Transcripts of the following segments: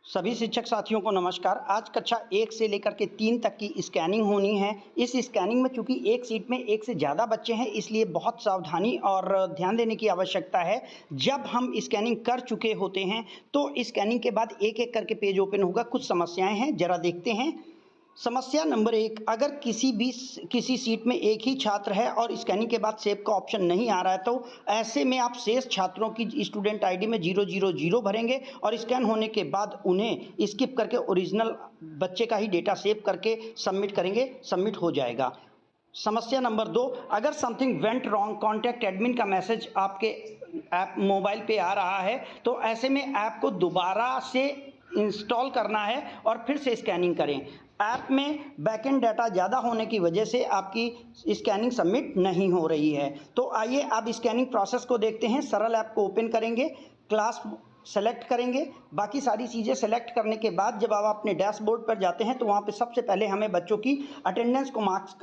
सभी शिक्षक साथियों को नमस्कार। आज कक्षा 1 से लेकर के 3 तक की स्कैनिंग होनी है। इस स्कैनिंग में चूंकि एक सीट में एक से ज़्यादा बच्चे हैं, इसलिए बहुत सावधानी और ध्यान देने की आवश्यकता है। जब हम स्कैनिंग कर चुके होते हैं तो स्कैनिंग के बाद एक एक करके पेज ओपन होगा। कुछ समस्याएं हैं, जरा देखते हैं। समस्या नंबर 1, अगर किसी सीट में एक ही छात्र है और स्कैनिंग के बाद सेव का ऑप्शन नहीं आ रहा है, तो ऐसे में आप शेष छात्रों की स्टूडेंट आईडी में 000 भरेंगे और स्कैन होने के बाद उन्हें स्किप करके ओरिजिनल बच्चे का ही डेटा सेव करके सबमिट करेंगे, सबमिट हो जाएगा। समस्या नंबर 2, अगर something went wrong, contact admin का मैसेज आपके ऐप मोबाइल पे आ रहा है, तो ऐसे में ऐप को दोबारा से इंस्टॉल करना है और फिर से स्कैनिंग करें। ऐप में बैकएंड डाटा ज़्यादा होने की वजह से आपकी स्कैनिंग सबमिट नहीं हो रही है। तो आइए अब स्कैनिंग प्रोसेस को देखते हैं। सरल ऐप को ओपन करेंगे, क्लास सेलेक्ट करेंगे। बाकी सारी चीज़ें सेलेक्ट करने के बाद जब आप अपने डैशबोर्ड पर जाते हैं तो वहाँ पे सबसे पहले हमें बच्चों की अटेंडेंस को मार्क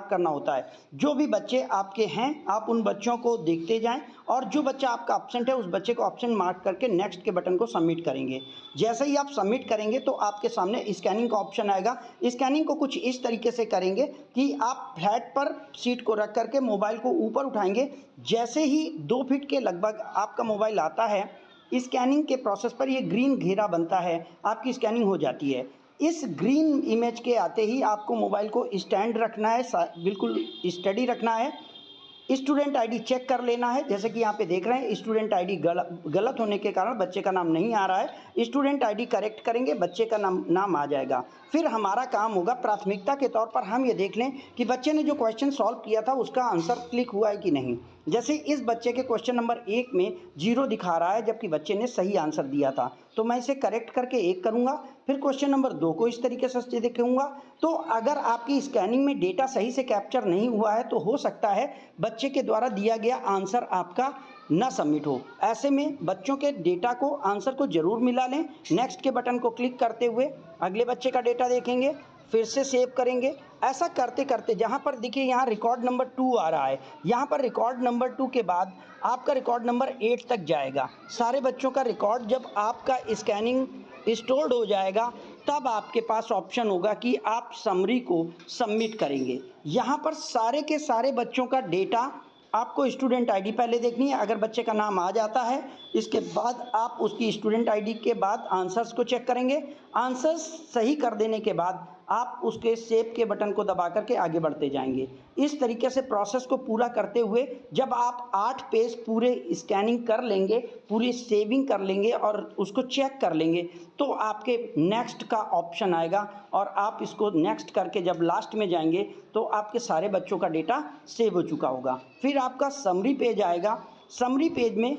करना होता है। जो भी बच्चे आपके हैं आप उन बच्चों को देखते जाएं और जो बच्चा आपका एब्सेंट है उस बच्चे को एब्सेंट मार्क करके नेक्स्ट के बटन को सबमिट करेंगे। जैसे ही आप सबमिट करेंगे तो आपके सामने स्कैनिंग का ऑप्शन आएगा। स्कैनिंग को कुछ इस तरीके से करेंगे कि आप फ्लैट पर सीट को रख करके मोबाइल को ऊपर उठाएंगे। जैसे ही 2 फीट के लगभग आपका मोबाइल आता है, स्कैनिंग के प्रोसेस पर ये ग्रीन घेरा बनता है, आपकी स्कैनिंग हो जाती है। इस ग्रीन इमेज के आते ही आपको मोबाइल को स्टैंड रखना है, बिल्कुल स्टडी रखना है। स्टूडेंट आईडी चेक कर लेना है। जैसे कि यहाँ पे देख रहे हैं स्टूडेंट आईडी गलत होने के कारण बच्चे का नाम नहीं आ रहा है। स्टूडेंट आईडी करेक्ट करेंगे, बच्चे का नाम आ जाएगा। फिर हमारा काम होगा, प्राथमिकता के तौर पर हम ये देख लें कि बच्चे ने जो क्वेश्चन सॉल्व किया था उसका आंसर क्लिक हुआ है कि नहीं। जैसे इस बच्चे के क्वेश्चन नंबर 1 में 0 दिखा रहा है जबकि बच्चे ने सही आंसर दिया था, तो मैं इसे करेक्ट करके 1 करूँगा। फिर क्वेश्चन नंबर 2 को इस तरीके से देखूँगा। तो अगर आपकी स्कैनिंग में डेटा सही से कैप्चर नहीं हुआ है तो हो सकता है बच्चे के द्वारा दिया गया आंसर आपका ना सबमिट हो। ऐसे में बच्चों के डेटा को, आंसर को जरूर मिला लें। नेक्स्ट के बटन को क्लिक करते हुए अगले बच्चे का डेटा देखेंगे, फिर से सेव करेंगे। ऐसा करते करते जहाँ पर देखिए यहाँ रिकॉर्ड नंबर 2 आ रहा है, यहाँ पर रिकॉर्ड नंबर 2 के बाद आपका रिकॉर्ड नंबर 8 तक जाएगा। सारे बच्चों का रिकॉर्ड जब आपका स्कैनिंग स्टोर्ड हो जाएगा तब आपके पास ऑप्शन होगा कि आप समरी को सबमिट करेंगे। यहाँ पर सारे के सारे बच्चों का डेटा आपको स्टूडेंट आईडी पहले देखनी है। अगर बच्चे का नाम आ जाता है, इसके बाद आप उसकी स्टूडेंट आईडी के बाद आंसर्स को चेक करेंगे। आंसर्स सही कर देने के बाद आप उसके सेव के बटन को दबा करके आगे बढ़ते जाएंगे। इस तरीके से प्रोसेस को पूरा करते हुए जब आप 8 पेज पूरे स्कैनिंग कर लेंगे, पूरी सेविंग कर लेंगे और उसको चेक कर लेंगे, तो आपके नेक्स्ट का ऑप्शन आएगा और आप इसको नेक्स्ट करके जब लास्ट में जाएंगे तो आपके सारे बच्चों का डेटा सेव हो चुका होगा। फिर आपका समरी पेज आएगा। समरी पेज में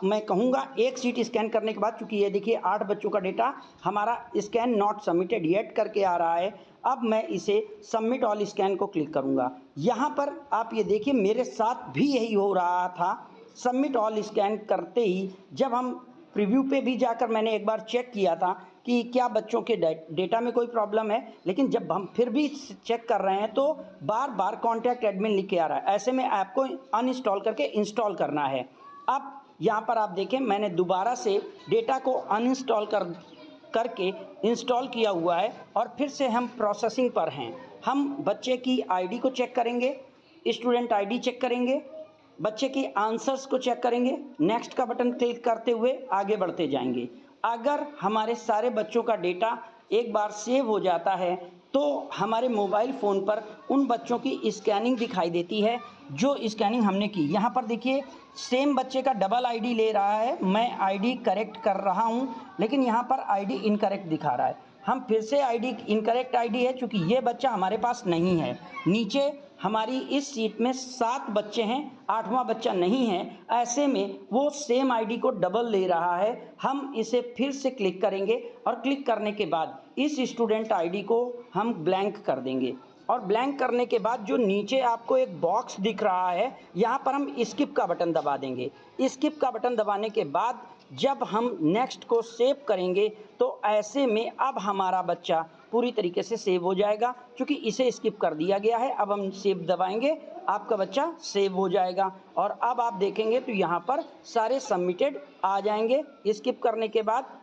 मैं कहूँगा एक सीट स्कैन करने के बाद, चूँकि ये देखिए 8 बच्चों का डेटा हमारा स्कैन नॉट सबमिटेड येट करके आ रहा है। अब मैं इसे सबमिट ऑल स्कैन को क्लिक करूँगा। यहाँ पर आप ये देखिए मेरे साथ भी यही हो रहा था। सबमिट ऑल स्कैन करते ही जब हम प्रीव्यू पे भी जाकर मैंने एक बार चेक किया था कि क्या बच्चों के डेटा में कोई प्रॉब्लम है, लेकिन जब हम फिर भी चेक कर रहे हैं तो बार बार कॉन्टैक्ट एडमिन लिख के आ रहा है। ऐसे में ऐप को अनइंस्टॉल करके इंस्टॉल करना है। अब यहाँ पर आप देखें मैंने दोबारा से डेटा को अनइंस्टॉल करके इंस्टॉल किया हुआ है और फिर से हम प्रोसेसिंग पर हैं। हम बच्चे की आईडी को चेक करेंगे, स्टूडेंट आईडी चेक करेंगे, बच्चे की आंसर्स को चेक करेंगे, नेक्स्ट का बटन क्लिक करते हुए आगे बढ़ते जाएंगे। अगर हमारे सारे बच्चों का डेटा एक बार सेव हो जाता है तो हमारे मोबाइल फ़ोन पर उन बच्चों की स्कैनिंग दिखाई देती है जो स्कैनिंग हमने की। यहाँ पर देखिए सेम बच्चे का डबल आईडी ले रहा है। मैं आईडी करेक्ट कर रहा हूँ लेकिन यहाँ पर आईडी इनकरेक्ट दिखा रहा है। हम फिर से आईडी इनकरेक्ट आईडी है क्योंकि ये बच्चा हमारे पास नहीं है। नीचे हमारी इस सीट में 7 बच्चे हैं, 8वां बच्चा नहीं है। ऐसे में वो सेम आईडी को डबल ले रहा है। हम इसे फिर से क्लिक करेंगे और क्लिक करने के बाद इस स्टूडेंट आईडी को हम ब्लैंक कर देंगे और ब्लैंक करने के बाद जो नीचे आपको एक बॉक्स दिख रहा है यहाँ पर हम स्किप का बटन दबा देंगे। स्किप का बटन दबाने के बाद जब हम नेक्स्ट को सेव करेंगे तो ऐसे में अब हमारा बच्चा पूरी तरीके से सेव हो जाएगा। क्योंकि इसे स्किप कर दिया गया है, अब हम सेव दबाएंगे, आपका बच्चा सेव हो जाएगा और अब आप देखेंगे तो यहाँ पर सारे सबमिटेड आ जाएंगे। स्किप करने के बाद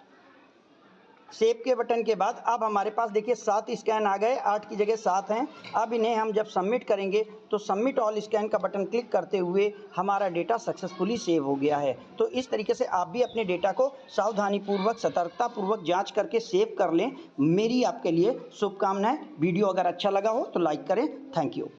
सेव के बटन के बाद अब हमारे पास देखिए 7 स्कैन आ गए, 8 की जगह 7 हैं। अब इन्हें हम जब सबमिट करेंगे तो सबमिट ऑल स्कैन का बटन क्लिक करते हुए हमारा डेटा सक्सेसफुली सेव हो गया है। तो इस तरीके से आप भी अपने डेटा को सावधानीपूर्वक, सतर्कतापूर्वक जांच करके सेव कर लें। मेरी आपके लिए शुभकामनाएं। वीडियो अगर अच्छा लगा हो तो लाइक करें। Thank you.